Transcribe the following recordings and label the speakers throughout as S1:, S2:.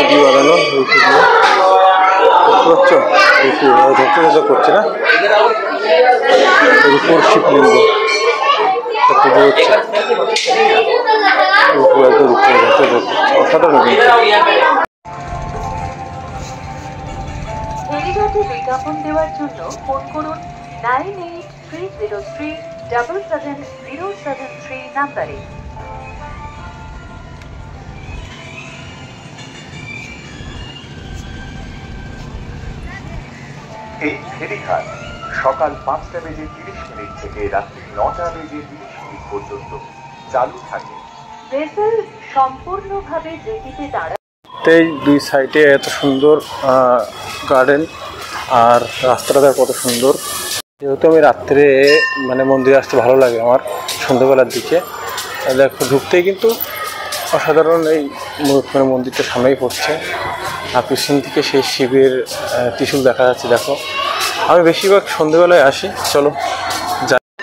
S1: দিয়ে বানানো ধরতে করছে না রূপোর শিবলিঙ্গ পুজো হচ্ছে অসাধারণ।
S2: বিজ্ঞাপন দেওয়ার জন্য ফোন করুন 9830377073 নাম্বারে।
S3: এই ফেরিঘাট সকাল 5:30 থেকে রাত্রি 9:30 পর্যন্ত চালু থাকে।
S2: ভেসেল সম্পূর্ণভাবে জেটিতে দাঁড়ায়।
S1: এই দুই সাইডে এত সুন্দর গার্ডেন আর রাস্তাটা কত সুন্দর। যেহেতু আমি রাত্রে মানে মন্দিরে আসতে ভালো লাগে আমার সন্ধ্যাবেলার দিকে, দেখো ঢুকতেই কিন্তু অসাধারণ এই মানে মন্দিরটা সামনেই পড়ছে আর পিছন থেকে সেই শিবের ত্রিশূল দেখা যাচ্ছে। দেখো আমি বেশিরভাগ সন্ধ্যেবেলায় আসি। চলো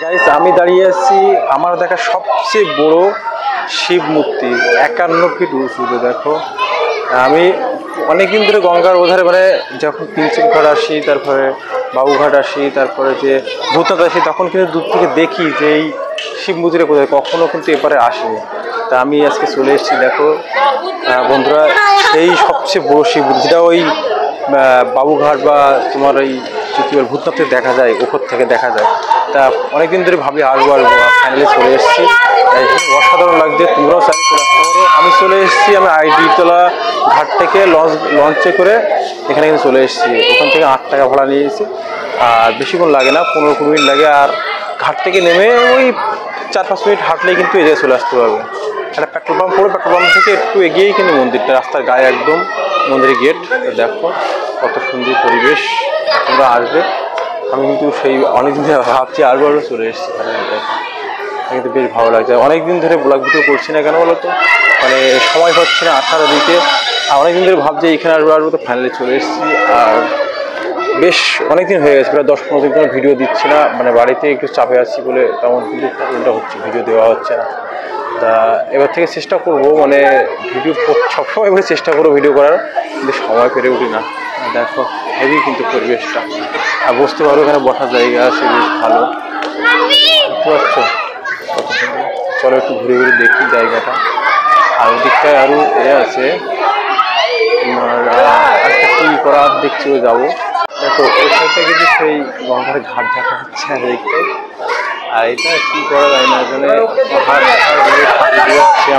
S1: গাইস, আমি দাঁড়িয়ে আছি আমার দেখা সবচেয়ে বড় শিব মূর্তি, 51 ফিট উঁচু। দেখো আমি অনেকদিন ধরে গঙ্গার ওধারে মানে যখন পিঞ্চিল ঘাট আসি, তারপরে বাবুঘাট আসি, তারপরে যে ভূতনাথ আসি, তখন কিন্তু দূর থেকে দেখি যে এই শিব মন্দিরে কোথায়, কখনো কিন্তু এপারে আসিনি। তা আমি আজকে চলে এসেছি। দেখো বন্ধুরা, এই সবচেয়ে বড় শিব মন্দির যেটা ওই বাবুঘাট বা তোমার ওই ভূতনাথে দেখা যায়, উপর থেকে দেখা যায়। তা অনেকদিন ধরে ভাবি আসবো ফাইনালি চলে এসেছি। অসাধারণ লাগছে, তোমরাও চাই চলে আসতে পারো। আমি চলে এসেছি, আমি আইডিতলা ঘাট থেকে লঞ্চে করে এখানে কিন্তু চলে এসেছি। ওখান থেকে 8 টাকা ভাড়া নিয়েছি আর বেশিক্ষণ লাগে না, 15-20 মিনিট লাগে। আর ঘাট থেকে নেমে ওই 4-5 মিনিট হাঁটলেই কিন্তু এ জায়গায় চলে আসতে পারবে। একটা পেট্রোল পাম্প পড়ে, পেট্রোল পাম্প থেকে একটু এগিয়েই কিন্তু মন্দিরটা, রাস্তার গায়ে একদম মন্দিরের গেট। দেখো কত সুন্দর পরিবেশ, তোমরা আসবে। আমি কিন্তু সেই অনেকদিন ধরে ভাবছি আরও চলে এসেছি। কিন্তু বেশ ভালো লাগছে। অনেকদিন ধরে ব্লগ ভিডিও করছি না কেন বলো তো, মানে সময় হচ্ছে না আসার দিকে। আর অনেকদিন ধরে ভাবছি এখানে আসবো, তো ফাইনালি চলে এসেছি। আর বেশ অনেকদিন হয়ে গেছে, প্রায় 10-15 দিন ভিডিও দিচ্ছি না, মানে বাড়িতে একটু চাপে আছি বলে তেমন কিন্তু প্রবলেমটা হচ্ছে, ভিডিও দেওয়া হচ্ছে না। তা এবার থেকে চেষ্টা করব, মানে ভিডিও সবসময় করে চেষ্টা করবো ভিডিও করার, কিন্তু সময় পেরে উঠি না। দেখো হেভি কিন্তু পরিবেশটা, আর বসতে পারো, এখানে বসার জায়গা আছে বেশ ভালো, বুঝতে পারছো কত সুন্দর। চলো একটু ঘুরে ঘুরে দেখি জায়গাটা। আর ওদিকটায় আরও আছে তোমার একটা কি করা দেখছি, ও যাবো। দেখো ওই সাইডটা কিন্তু সেই গঙ্গার ঘাট দেখা যাচ্ছে আর দেখতে। আর এটা কি করা যায় না, এখানে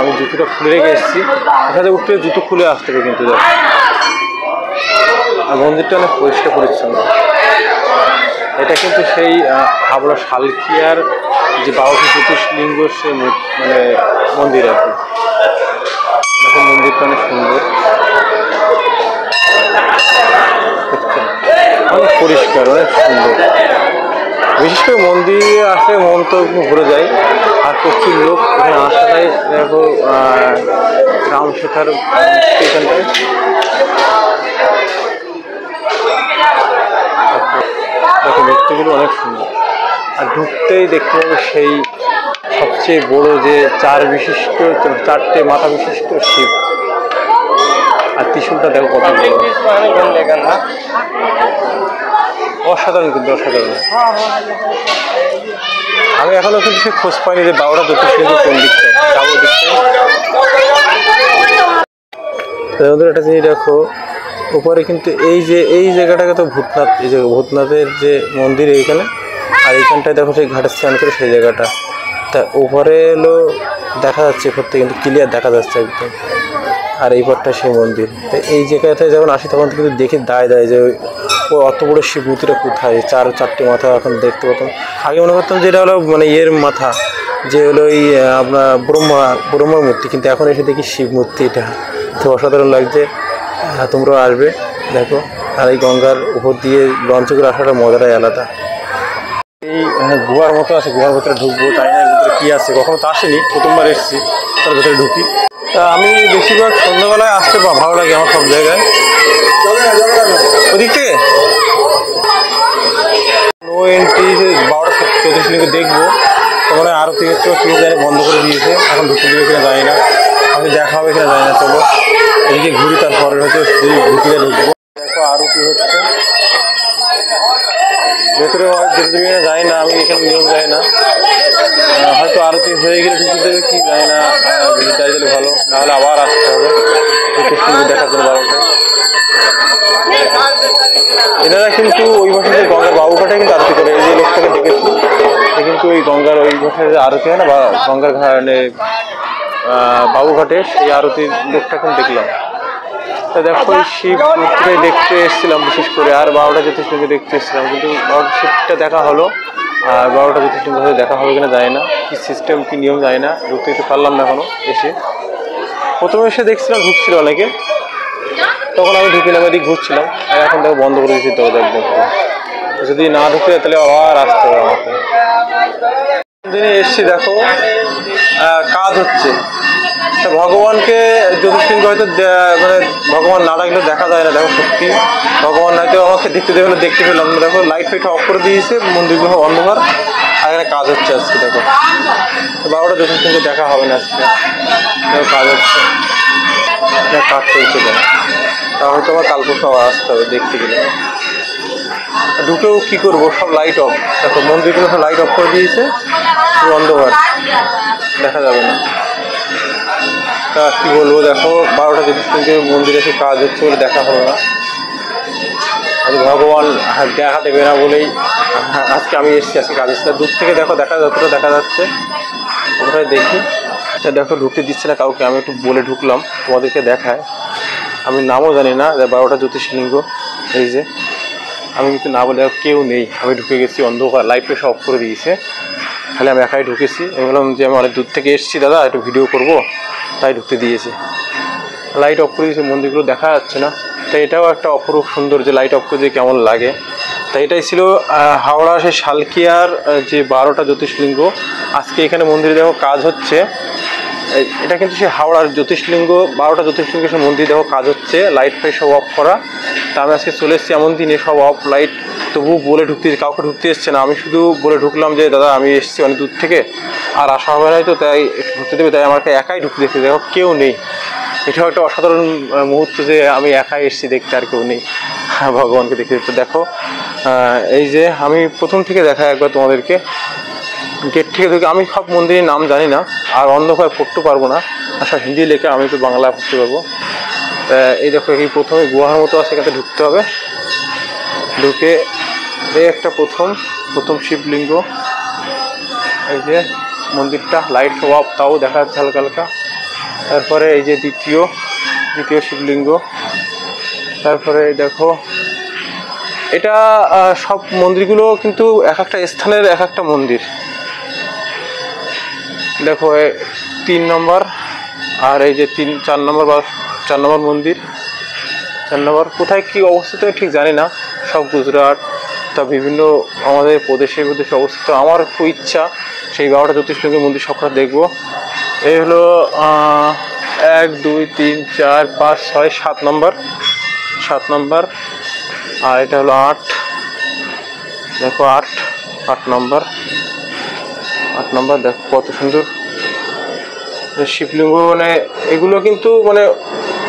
S1: আমি জুতোটা খুলে রেখে এসেছি, এখানে উঠতে জুতো খুলে আসতে হবে কিন্তু। দেখো আর মন্দিরটা অনেক পরিষ্কার পরিচ্ছন্ন। এটা কিন্তু সেই হাবড়া শালকিয়ার যে 12টি জ্যোতির্লিঙ্গ সে মানে মন্দির আর কি। দেখো মন্দিরটা অনেক সুন্দর, অনেক পরিষ্কার, অনেক সুন্দর। বিশেষ করে মন্দিরে আসলে মন তো ঘুরে যায়। আর প্রচুর লোক এখানে আসাটাই। দেখো রাম শেখার স্টেশনটায় দেখো মূর্তিগুলো অনেক সুন্দর। আর ঢুকতেই দেখতে পাবো সেই সবচেয়ে বড় যে 4টে মাথা বিশিষ্ট শিব। আর ত্রিশূলটা দেখো কত না, অসাধারণ কিন্তু অসাধারণ। আমি এখনো কিন্তু সে খোঁজ পাইনি যে বারোটা জ্যোতির্লিঙ্গ কোন দিকটায়, যাবো দিকটায়। একটা জিনিস দেখো উপরে কিন্তু এই জায়গাটাকে তো ভূতনাথ, এই যে ভূতনাথের যে মন্দির এইখানে, আর এইখানটায় দেখো সেই ঘাটে স্নান করে সেই জায়গাটা। তা উপরে এলো দেখা যাচ্ছে, উপর থেকে কিন্তু ক্লিয়ার দেখা যাচ্ছে একদম। আর এই পথটা সেই মন্দির। তো এই জায়গাতে যখন আসি তখন কিন্তু দেখে দায় যে ও অত বড় শিব মূর্তিটা কোথায়, 4টে মাথা এখন দেখতে পেতাম। আগে মনে করতাম যে এটা হলো মানে মাথা, যে হলো এই আপনার ব্রহ্মার মূর্তি, কিন্তু এখন এসে দেখি শিব মূর্তি। এটা তো অসাধারণ লাগছে। তোমরাও আসবে দেখো। আর এই গঙ্গার উপর দিয়ে লঞ্চে করে আসাটা মজাটাই আলাদা। এই গুহার মতো আছে, গুহার ভেতরে ঢুকবো, তাই না ভেতরে কী আছে, কখনো তো আসেনি, প্রথমবার এসেছি, তার ভেতরে ঢুকি। তা আমি বেশিরভাগ সন্ধ্যাবেলায় আসতে ভালো লাগে আমার সব জায়গায়। ওদিক থেকে নো এন্ট্রি 12টা জ্যোতির্লিঙ্গ দেখবো, তো মনে হয় আরও থেকে জানি বন্ধ করে দিয়েছে, এখন ঢুকতে দিবে কিনা জানি না। আমি দেখা হবে কিনা জানি না। চলো এদিকে ঘুরি, তারপরে হচ্ছে ভিতরে ঢুকবো। দেখো আরও কি হচ্ছে ভেতরে, যেতে যাই না আমি, এখানে নিয়ম যায় না, হয়তো আরতি হয়ে গেলে ঢুকতে দেবে কি যায় না, যদি যাই তাহলে ভালো, নাহলে আবার আসতে হবে দেখার জন্য 12টায়। এনারা কিন্তু ওই বছর যে গঙ্গার বাবুঘাটে কিন্তু আরতি করে, এই যে লোকটাকে দেখেছি কিন্তু ওই গঙ্গার ওই বছর যে আরতি হয় না বা গঙ্গার ঘাটে বাবুঘাটে, সেই আরতির লোকটা কিন্তু দেখলাম। তা দেখো শিব মূর্তিটাই দেখতে এসেছিলাম বিশেষ করে, আর 12টা জ্যোতিষলিঙ্গ দেখতে এসেছিলাম, কিন্তু শিবটা দেখা হলো আর 12টা জ্যোতিষলিঙ্গ হয়তো দেখা হবে কিনা যায় না, কি সিস্টেম কি নিয়ম যায় না, ঢুকতে একটু পারলাম না এখনো। এসে প্রথমে এসে দেখছিলাম ঢুকছিল অনেকে, তখন আমি ঢুকিলাম, এদিক ঘুরছিলাম, আর এখন দেখো বন্ধ করে দিয়েছি দরজা একদম। যদি না ঢুকে তাহলে আবার আসতে হবে আমাকে। দিনে এসছি দেখো কাজ হচ্ছে, ভগবানকে জ্যোতিষলিঙ্গ হয়তো মানে ভগবান না ডাকলে দেখা যায় না। দেখো সত্যি ভগবান হয়তো আমাকে দেখতে দেবে, দেখতে পেলাম না। দেখো লাইট ফাইট অফ করে দিয়েছে, মন্দিরগুলো অন্ধকার, আর এখানে কাজ হচ্ছে আজকে। দেখো 12টা জ্যোতিষলিঙ্গ দেখা হবে না আজকে, দেখো কাজ হচ্ছে, কাজ চলছে। তা হয়তো আমার কাল পরশু আবার আসতে হবে দেখতে গেলে। ঢুকেও কি করবো, সব লাইট অফ। দেখো মন্দিরগুলো সব লাইট অফ করে দিয়েছে, অন্ধকার, দেখা যাবে না। তা কি বলবো, দেখো 12টা জ্যোতিষলিঙ্গের মন্দিরে এসে কাজ হচ্ছে বলে দেখা হলো না। ভগবান দেখা দেবে না বলেই আজকে আমি এসেছি, আজকে কাজ এসেছি। দূর থেকে দেখো যতটা দেখা যাচ্ছে ওটাই দেখি। দেখো ঢুকতে দিচ্ছে না কাউকে, আমি একটু বলে ঢুকলাম, তোমাদেরকে দেখায়। আমি নামও জানি না, 12টা জ্যোতিষলিঙ্গ এই যে, আমি কিন্তু না বলে কেউ নেই, আমি ঢুকে গেছি, অন্ধকার, লাইটটা সব অফ করে দিয়েছে, খালি আমি একাই ঢুকেছি। আমি বললাম যে আমি অনেক দূর থেকে এসেছি দাদা, একটু ভিডিও করবো, তাই ঢুকতে দিয়েছে। লাইট অফ করে দিয়েছে, মন্দিরগুলো দেখা যাচ্ছে না। তাই এটাও একটা অপরূপ সুন্দর, যে লাইট অফ করে দিয়ে কেমন লাগে। তাই এটাই ছিল হাওড়া সেই শালকিয়ার যে 12টা জ্যোতিষলিঙ্গ। আজকে এখানে মন্দিরে দেখো কাজ হচ্ছে, এটা কিন্তু সেই হাওড়ার জ্যোতিষলিঙ্গ, 12টা জ্যোতিষলিঙ্গ সে মন্দির দেখো কাজ হচ্ছে, লাইট ফাইট সব অফ করা। তা আমি আজকে চলে এসেছি এমন দিনে, সব অফ লাইট, তবু বলে ঢুকতে, কাউকে ঢুকতে এসছে না। আমি শুধু বলে ঢুকলাম যে দাদা আমি এসেছি অনেক দূর থেকে, আর আসা হবে না তো, তাই একটু ঢুকতে দেবে, তাই আমাকে একাই ঢুকতে দেখতে, দেখো কেউ নেই। এটাও একটা অসাধারণ মুহূর্ত যে আমি একাই এসেছি দেখতে, আর কেউ নেই, ভগবানকে দেখতে দেখতে। দেখো এই যে আমি প্রথম থেকে দেখা একবার তোমাদেরকে, গেট থেকে ঢুকে, আমি সব মন্দিরের নাম জানি না, আর অন্ধকার পড়তে পারবো না, আর সব হিন্দি লেখা, আমি তো বাংলা পড়তে পারবো। এই দেখো এই প্রথমে গুহার মতো আছে, এখানে ঢুকতে হবে। ঢুকে এই একটা প্রথম শিবলিঙ্গ, এই যে মন্দিরটা লাইট সব অফ, তাও দেখা যাচ্ছে হালকা হালকা। তারপরে এই যে দ্বিতীয় শিবলিঙ্গ। তারপরে এই দেখো, এটা সব মন্দিরগুলো কিন্তু এক একটা স্থানের এক একটা মন্দির। দেখো 3 নম্বর, আর এই যে 4 নম্বর বা 4 নম্বর মন্দির। 4 নম্বর কোথায় কী অবস্থিত ঠিক জানি না, সব গুজরাট, তা বিভিন্ন আমাদের প্রদেশে অবস্থিত। আমার খুব ইচ্ছা সেই 12টা জ্যোতিষলিঙ্গের মন্দির সবটা দেখবো। এই হলো 1 2 3 4 5 6 7 নম্বর, 7 নম্বর। আর এটা হলো 8, দেখো 8 নম্বর, 8 নম্বর। দেখো কত সুন্দর শিবলিঙ্গ, মানে এগুলো কিন্তু মানে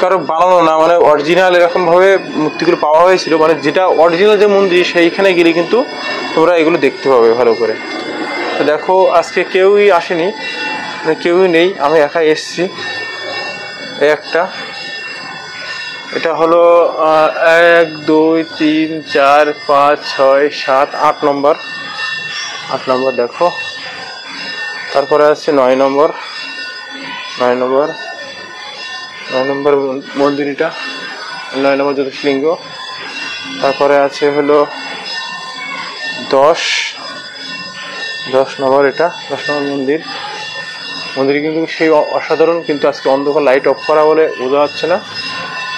S1: কারো বানানো না, মানে অরিজিনাল এরকমভাবে মূর্তিগুলো পাওয়া হয়েছিল, মানে যেটা অরিজিনাল যে মন্দির সেইখানে গেলে কিন্তু তোমরা এগুলো দেখতে পাবে ভালো করে। তো দেখো আজকে কেউই আসেনি, মানে কেউই নেই, আমি একাই এসেছি। এই একটা, এটা হলো 1 2 3 4 5 6 7 8 নম্বর, 8 নম্বর দেখো। তারপরে আছে 9 নম্বর, 9 নম্বর মন্দিরটা, 9 নম্বর জ্যোতিষলিঙ্গ। তারপরে আছে হলো 10 নম্বর, এটা 10 নম্বর মন্দির কিন্তু সেই অসাধারণ, কিন্তু আজকে অন্ধকার, লাইট অফ করা বলে বোঝা যাচ্ছে না।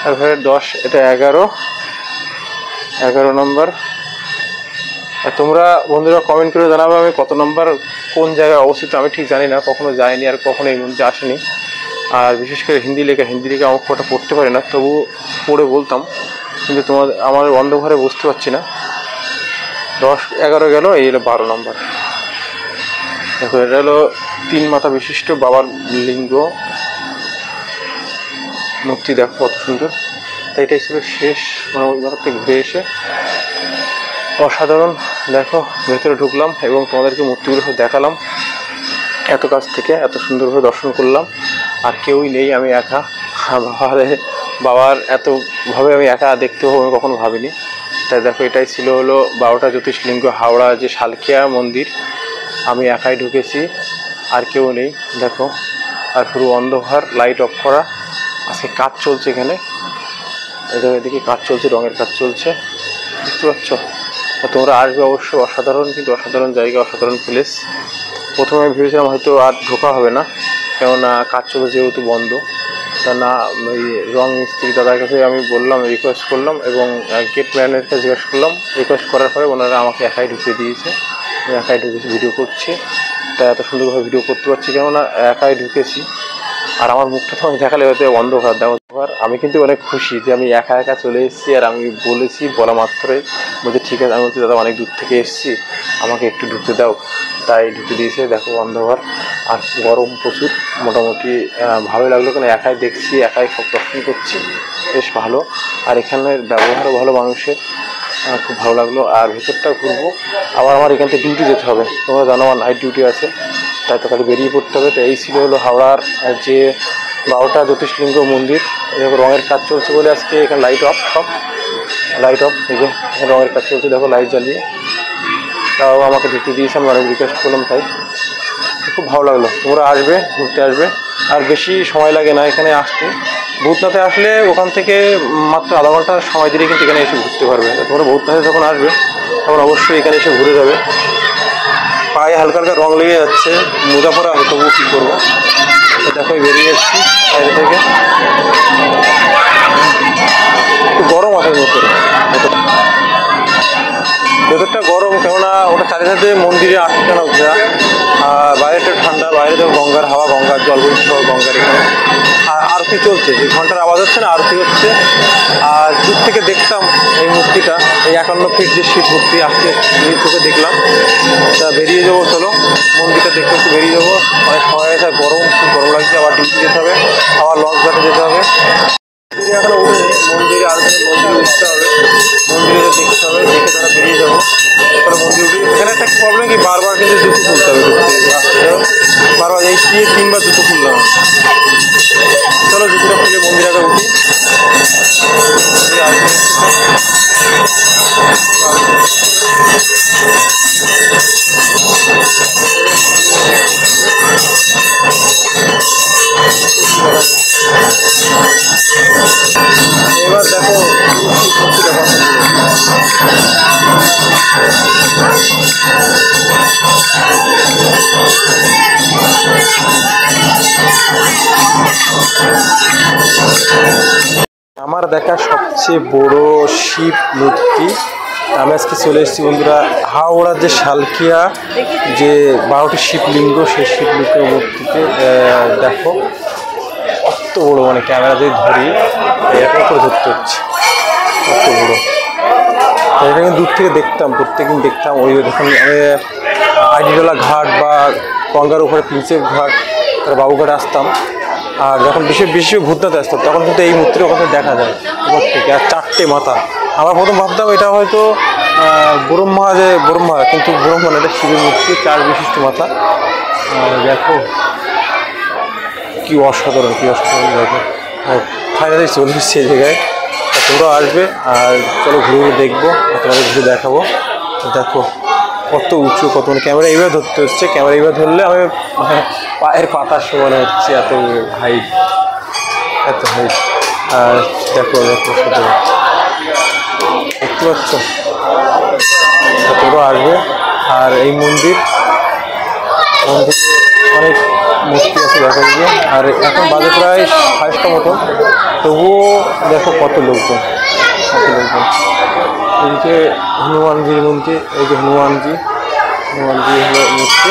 S1: তারপরে 10, এটা 11 নম্বর। আর তোমরা বন্ধুরা কমেন্ট করে জানাবে আমি কত নম্বর কোন জায়গায় অবস্থিত, আমি ঠিক জানি না, কখনো যাইনি আর কখনো এই মন্দিরে আসেনি। আর বিশেষ করে হিন্দি লেখা আমার খুব একটা পড়তে পারি না, তবু পড়ে বলতাম, কিন্তু আমার অন্ধকারে বুঝতে পারছি না। 10 11 গেল, এই হলো 12 নম্বর। দেখো এটা হলো 3 মাথা বিশিষ্ট বাবার লিঙ্গ, মূর্তি দেখো কত সুন্দর। তাই এটাই ছিল শেষ মানবজাত থেকে ঘুরে এসে অসাধারণ। দেখো ভেতরে ঢুকলাম এবং তোমাদেরকে মূর্তিগুলো সব দেখালাম এত কাছ থেকে, এত সুন্দরভাবে দর্শন করলাম। আর কেউই নেই, আমি একা। বাবার এতভাবে আমি একা দেখতে হবে আমি কখনো ভাবিনি। তাই দেখো এটাই ছিল হলো 12টা জ্যোতির্লিঙ্গ হাওড়া যে শালকিয়া মন্দির। আমি একাই ঢুকেছি, আর কেউ নেই। দেখো আর পুরো অন্ধকার, লাইট অফ করা। আজকে কাজ চলছে এখানে, এদিকে কাজ চলছে, রঙের কাজ চলছে, বুঝতে পারছো। তোমরা আসবে অবশ্যই, অসাধারণ, কিন্তু অসাধারণ জায়গা, অসাধারণ প্লেস। প্রথমে আমি ভেবেছিলাম হয়তো আর ঢোকা হবে না, কেননা কাজ চলছে যেহেতু বন্ধ। তা না, ওই রং মিস্ত্রি দাদার কাছে আমি বললাম, রিকোয়েস্ট করলাম এবং গেট ম্যানের কাছে জিজ্ঞেস করলাম। রিকোয়েস্ট করার পরে ওনারা আমাকে একাই ঢুকিয়ে দিয়েছে। আমি একাই ঢুকেছি, ভিডিও করছি। তাই এত সুন্দরভাবে ভিডিও করতে পারছি কেননা একাই ঢুকেছি। আর আমার মুখটা তো আমি দেখালে হয়তো অন্ধকার দেওয়ার। আমি কিন্তু অনেক খুশি যে আমি একা একা চলে এসেছি। আর আমি বলেছি, বলা মাত্রই বলছি ঠিক আছে। আমি বলছি দাদা অনেক দূর থেকে এসেছি, আমাকে একটু ঢুকতে দাও। তাই ঢুকে দিয়েছে। দেখো অন্ধকার আর গরম প্রচুর। মোটামুটি ভালোই লাগলো, কেন একাই দেখছি, একাই সব দর্শন করছি, বেশ ভালো। আর এখানের ব্যবহারও ভালো মানুষের, খুব ভালো লাগলো। আর ভেতরটা ঘুরবো, আবার আমার এখান থেকে ডিউটি যেতে হবে। তোমরা জানো আমার নাইট ডিউটি আছে, তাই তো তাকে বেরিয়ে পড়তে হবে। তো এই ছিল হলো হাওড়ার যে 12টা জ্যোতির্লিঙ্গ মন্দির। দেখো রঙের কাজ চলছে বলে আজকে এখানে লাইট অফ, সব লাইট অফ। এই যে এখানে রঙের কাজ চলছে, দেখো লাইট জ্বালিয়ে। তাও আমাকে ঢুকতে দিয়েছে, আমি অনেক রিকোয়েস্ট করলাম। তাই খুব ভালো লাগলো। তোমরা আসবে, ঘুরতে আসবে। আর বেশি সময় লাগে না এখানে আসতে। ভূতনাথে আসলে ওখান থেকে মাত্র আধা ঘন্টা সময় দিলে কিন্তু এখানে এসে ঘুরতে পারবে। তোমরা ভূতনাথে যখন আসবে তখন অবশ্যই এখানে এসে ঘুরে যাবে। পায়ে হালকা হালকা রং লেগে যাচ্ছে, মোজা পরা হবে, তবুও কী করবো। দেখো বেরিয়ে যাচ্ছি বাইরে থেকে। একটু গরম আছে ভেতরে, ভেতরটা গরম, কেননা ওটা চারিধারে মন্দিরে আটকানো ঘেরা। আর বাইরেটা ঠান্ডা, বাইরে দেখো গঙ্গার হাওয়া, গঙ্গার জল বইছে, গঙ্গার এখানে আরতি চলছে। এই ঘন্টার আওয়াজ হচ্ছে না, আরতি হচ্ছে। আর দূর থেকে দেখতাম এই মূর্তিটা, এই 51 ফিট যে শিব মূর্তি, আজকে নিজের চোখে দেখলাম। তা বেরিয়ে যাবো, চলো মন্দিরটা দেখতে একটু বেরিয়ে যাবো। অনেক সময় হয়েছে, গরম, খুব গরম লাগছে। আবার ডিউটি যেতে হবে, আবার লঞ্চ ঘাটে যেতে হবে। এখনো উঠেনি মন্দিরে, আর মন্দিরে উঠতে হবে, মন্দিরে দেখতে হবে, দেখে তারা বেরিয়ে যাবো। তারপরে মন্দির উঠি। এখানে একটা প্রবলেম কি, বারবার কিন্তু জুতো খুলতে হবে, বারবার এই কি 3বার জুতো খুললাম। চলো জুতোটা খুলে মন্দির আগে উঠি। এবার দেখো আমার দেখা সবচেয়ে বড় শিব মূর্তি। আমি আজকে চলে এসেছি বন্ধুরা হাওড়ার যে শালকিয়া যে 12টি শিবলিঙ্গ, সেই শিবলিঙ্গের মূর্তিতে। দেখো কত বড়, মানে ক্যামেরা দিয়ে ধরি এরকম করে ধরতে হচ্ছে, কত বড়। এটা কিন্তু দূর থেকে দেখতাম, প্রত্যেকদিন দেখতাম। ওই যখন আমি আইডিডলা ঘাট বা গঙ্গার উপরে প্রিন্সেপ ঘাট, বাবুঘাটে আসতাম, আর যখন বেশি ভূতনাথে আসতাম, তখন কিন্তু এই মূর্তির কথা দেখা যায় উপর থেকে। আর 4টে মাথা। আমরা প্রথম ভাবতাম এটা হয়তো ব্রহ্মা, কিন্তু ব্রহ্মা না, এটা শিবের মূর্তি, 4 বিশিষ্ট মাথা। দেখো কি অসাধারণ, কি অসাধারণ। দেখো ফাইনালি চলে এসেছি এই জায়গায়। তোমরাও আসবে, আর চলো ঘুরে দেখবো, তোমাদের ঘুরে দেখাবো। দেখো কত উঁচু, কত, মানে ক্যামেরা এইভাবে ধরতে হচ্ছে। ক্যামেরা এইভাবে ধরলে আমি পায়ের পাতার সমান হচ্ছে, এত হাইট, এত হাইট। আর দেখো দেখতে পাচ্ছ, তোমরা আসবে। আর এই মন্দিরে অনেক মূর্তি আছে দেখা যায়। আর এখন বাজে প্রায় 5টা মতো, তবুও দেখো কত লোকজন, এদিকে হনুমানজির মন্দির, এই যে হনুমানজি হলো মূর্তি।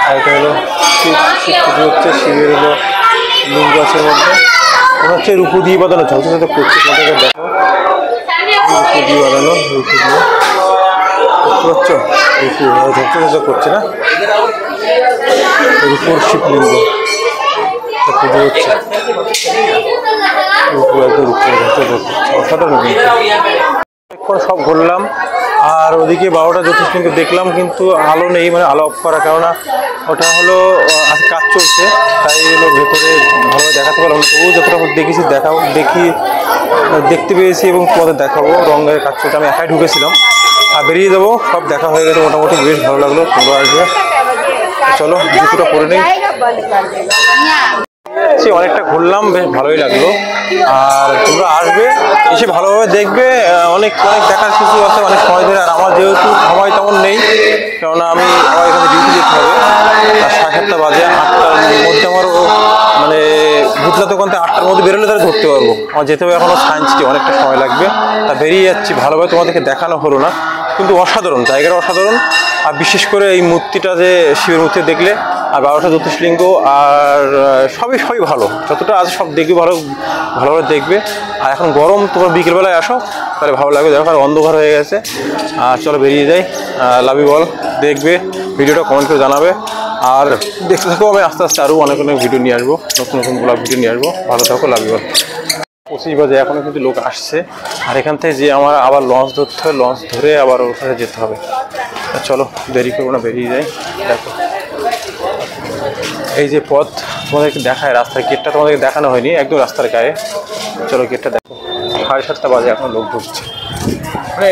S1: আর এটা হলো শিব পুজো হচ্ছে, শিবের হলো লিঙ্গ আছে মধ্যে। মনে হচ্ছে রূপু দিয়ে বাঁধানো, ঝলঝল করছে। তোমাদেরকে দেখো রূপু দিয়ে বাঁধানো, রূপু দিয়ে দেখতে পাচ্ছ, রূপু ঝলঝল করছে না, রূপুর শিবলিঙ্গ। পুজো হচ্ছে, অসাধারণ। এখন সব ঘুরলাম আর ওদিকে 12টা জ্যোতিষলিঙ্গ দেখলাম, কিন্তু আলো নেই, মানে আলো অফ করা, কেননা ওটা হলো আজ কাজ চলছে, তাই হলো ভেতরে ভালোভাবে দেখাতে পারলাম না। তবু যতটা দেখেছি দেখতে পেয়েছি এবং তোমাদের দেখাবো। রঙের কাজ চলছে, আমি একাই ঢুকেছিলাম আর বেরিয়ে যাবো। সব দেখা হয়ে গেছে মোটামুটি, বেশ ভালো লাগলো। তোমরা আসবে, চলো জুতোটা পরে নেই। অনেকটা ঘুরলাম, বেশ ভালোই লাগলো। আর তোমরা আসবে, এসে ভালোভাবে দেখবে। অনেক দেখার কিছু আছে অনেক সময় ধরে। আর আমার যেহেতু সময় তেমন নেই, কেননা আমার এখানে ডিউটি যেতে হবে। আর 7:30 বাজে, 8টার মধ্যে আমার মানে ভুতলা দোকান থেকে 8টার মধ্যে বেরোলে তাহলে ধরতে পারবো। আমার যেতে হবে এখনও সায়েন্স সিটি, অনেকটা সময় লাগবে। তা বেরিয়ে যাচ্ছি, ভালোভাবে তোমাদেরকে দেখানো হলো না, কিন্তু অসাধারণ, জায়গাটা অসাধারণ। আর বিশেষ করে এই মূর্তিটা, যে শিবের মূর্তি দেখলে, আর 12টা জ্যোতিষলিঙ্গ, আর সবই ভালো, যতটা আছে সব দেখবে, ভালোভাবে দেখবে। আর এখন গরম, তোমরা বিকেলবেলায় আসো, তাহলে ভালো লাগবে। দেখো আর অন্ধকার হয়ে গেছে। আর চলো বেরিয়ে যাই। Love you all. দেখবে ভিডিওটা, কমেন্ট করে জানাবে। আর দেখতে থাকো, আমি আস্তে আস্তে আরও অনেক ভিডিও নিয়ে আসবো, নতুন ব্লগ ভিডিও নিয়ে আসবো। ভালো থাকো, লাভ ইউ অল। 25 বাজে, এখনও কিন্তু লোক আসছে। আর এখান থেকে যে আমার আবার লঞ্চ ধরতে হবে, লঞ্চ ধরে আবার ওখানে যেতে হবে। চলো দেরি করবো না, বেরিয়ে যাই। দেখো এই যে পথ তোমাদেরকে দেখায়, রাস্তার গেটটা তোমাদেরকে দেখানো হয়নি, একদম রাস্তার গায়ে। চলো গেটটা দেখো। 7:30 বাজে, এখন লোক ঢুকছে। মানে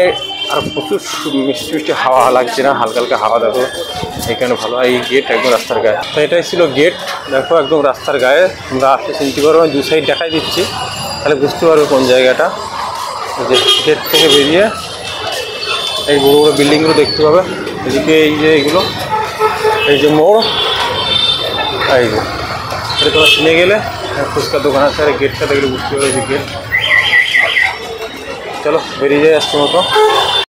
S1: আর প্রচুর মিষ্টি হাওয়া লাগছে না, হালকা হালকা হাওয়া। দেখো এখানে ভালো। এই গেট একদম রাস্তার গায়ে। তো এটাই ছিল গেট, দেখো একদম রাস্তার গায়ে। তোমরা আসতে চিনতে পারো, আমি 2 সাইড দেখাই দিচ্ছি, তাহলে বুঝতে পারবে কোন জায়গাটা। যে গেট থেকে বেরিয়ে এই বড়ো বড়ো বিল্ডিংগুলো দেখতে পাবে। এদিকে এই যে এইগুলো, এই যে মোড়, এই যে এটা তোমরা চিনে গেলে ফুচকার দোকান আছে। আর গেটটা দেখলে বুঝতে পারবে যে গেট। চলো বেরিয়ে যাই আজকের মতো।